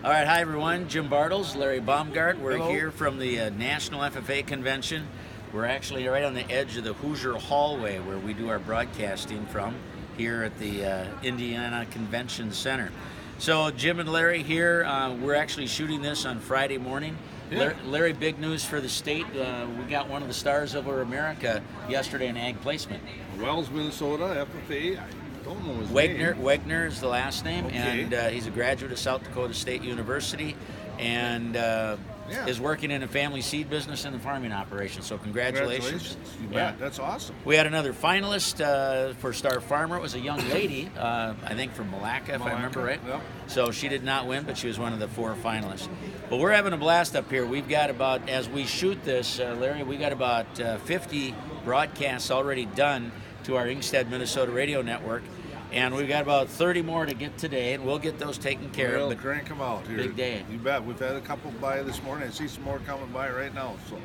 All right, hi everyone. Jim Bartles, Larry Baumgart. We're Hello. here from the National FFA Convention. We're actually right on the edge of the Hoosier Hallway where we do our broadcasting from here at the Indiana Convention Center. So Jim and Larry here, we're actually shooting this on Friday morning. Yeah. Larry, big news for the state. We got one of the stars of our America yesterday in ag placement. Wells, Minnesota, FFA. I don't know his Wegner, name. Wegner is the last name, Okay. and he's a graduate of South Dakota State University, and is working in a family seed business and the farming operation. So congratulations. You Yeah. bet. That's awesome. We had another finalist for Star Farmer. It was a young lady, I think from Malacca, if I remember right. Yep. So she did not win, but she was one of the 4 finalists. But we're having a blast up here. We've got about, as we shoot this, Larry, we got about 50 broadcasts already done to our Ingstead, Minnesota radio network. And we've got about 30 more to get today, and we'll get those taken care We'll of. But crank them out here. big day. You bet. We've had a couple by this morning. I see some more coming by right now. So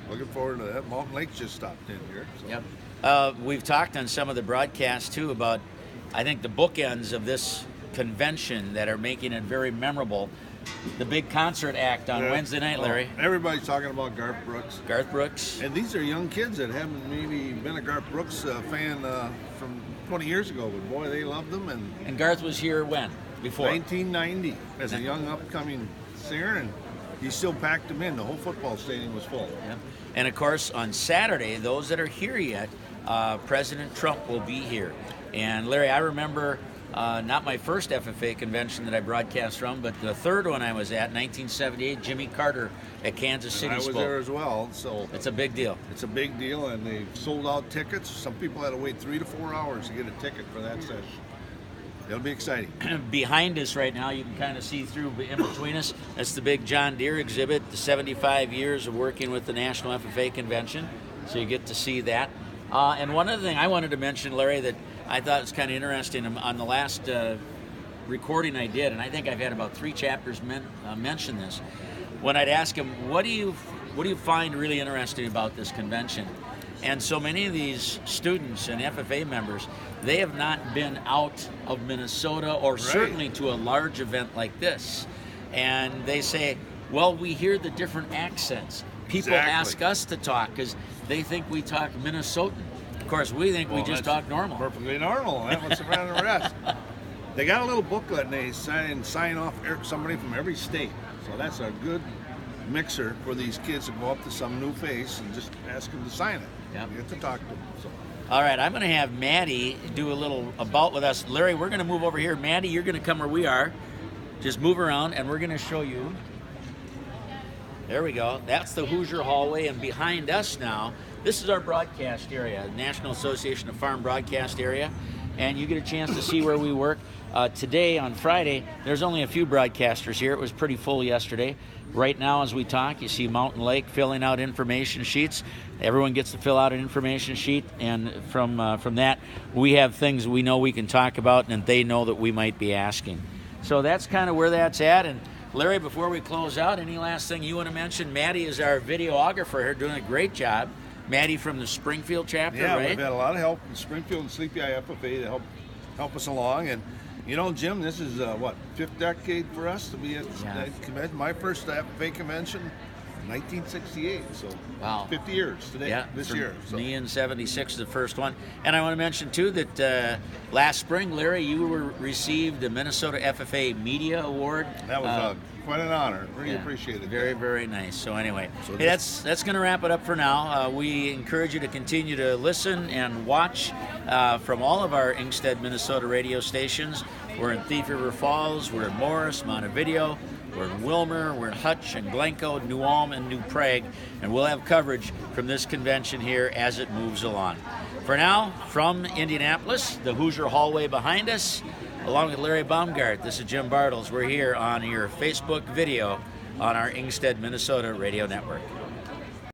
looking forward to that. Mountain Lake just stopped in here. So. Yep. We've talked on some of the broadcasts, too, about, I think, the bookends of this convention that are making it very memorable. The big concert act on Wednesday night, Larry. Everybody's talking about Garth Brooks. Garth Brooks. And these are young kids that haven't maybe been a Garth Brooks fan from 20 years ago, but boy, they loved them. And Garth was here when? Before? 1990 as a young upcoming singer, and he still packed them in. The whole football stadium was full. Yep. And of course, on Saturday, those that are here yet, President Trump will be here. And Larry, I remember not my first FFA convention that I broadcast from, but the third one I was at, 1978, Jimmy Carter at Kansas City I was spoke. there as well, so It's a big deal. it's a big deal, and they sold out tickets. Some people had to wait 3 to 4 hours to get a ticket for that session. It'll be exciting. Behind us right now, you can kind of see through in between us. That's the big John Deere exhibit, the 75 years of working with the National FFA Convention. So you get to see that. And one other thing I wanted to mention, Larry, that I thought was kind of interesting on the last recording I did, and I think I've had about 3 chapters mention this. When I'd ask them, what do you find really interesting about this convention? And so many of these students and FFA members, they have not been out of Minnesota or certainly to a large event like this. And they say, well, we hear the different accents. People ask us to talk because they think we talk Minnesotan. Of course, we think we just talk normal. Perfectly normal. That was around the rest. They got a little booklet, and they sign off somebody from every state. So that's a good mixer for these kids to go up to some new face and just ask them to sign it. Yep. You get to talk to them. So. All right, I'm going to have Maddie do a little about with us. Larry, we're going to move over here. Maddie, you're going to come where we are. Just move around, and we're going to show you. There we go. That's the Hoosier Hallway, and behind us now, this is our broadcast area, National Association of Farm Broadcast Area, and you get a chance to see where we work. Today, on Friday, there's only a few broadcasters here. It was pretty full yesterday. Right now, as we talk, you see Mountain Lake filling out information sheets. Everyone gets to fill out an information sheet, and from that, we have things we know we can talk about, and they know that we might be asking. So that's kind of where that's at. And Larry, before we close out, any last thing you want to mention? Maddie is our videographer here, doing a great job. Maddie from the Springfield chapter, right? Yeah, we've had a lot of help from Springfield and Sleepy Eye FFA to help us along. And you know, Jim, this is what, 5th decade for us to be at that convention. My first FFA convention, 1968. So wow, 50 years today. This year. So. Me in '76, the first one. And I want to mention too that last spring, Larry, you received the Minnesota FFA Media Award. That was quite an honor. Really appreciate it. Very, very nice. So anyway, hey, that's going to wrap it up for now. We encourage you to continue to listen and watch from all of our Ingstead, Minnesota radio stations. We're in Thief River Falls, we're in Morris, Montevideo, we're in Wilmer, we're in Hutch and Glencoe, New Ulm, and New Prague, and we'll have coverage from this convention here as it moves along. For now, from Indianapolis, the Hoosier Hallway behind us, along with Larry Baumgart, this is Jim Bartles. We're here on your Facebook video on our Ingstead, Minnesota radio network.